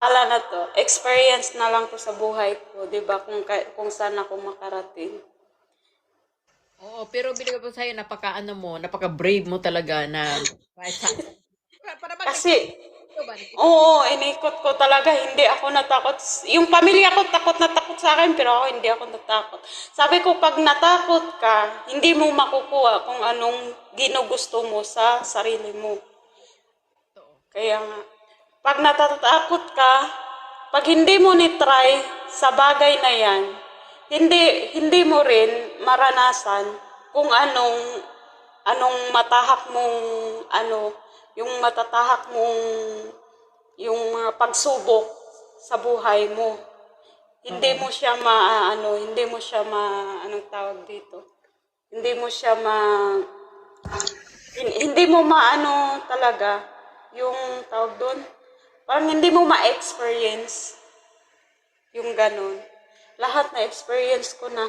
Ala na to, experience na lang to sa buhay ko, 'di ba? Kung saan ako makarating. Oo, pero binigay ko sa'yo, napaka-ano mo, napaka-brave mo talaga na kahit sa para bang Kasi ikaw ba, nag-isip ka? oo, inikot ko talaga, hindi ako natakot. Yung pamilya ko takot na takot sa akin, pero ako hindi ako natakot. Sabi ko, pag natakot ka, hindi mo makukuha kung anong ginugusto mo sa sarili mo. Totoo. Kaya nga, pag natatakot ka, pag hindi mo ni-try sa bagay na yan, hindi mo rin maranasan kung anong matahak mong ano, yung matatahak mong yung mga pagsubok sa buhay mo. Hindi Oo. mo siya maano, hindi mo siya anong tawag dito. Hindi mo siya hindi mo maano talaga yung tawag doon. Parang hindi mo ma-experience yung ganun. Lahat na experience ko na.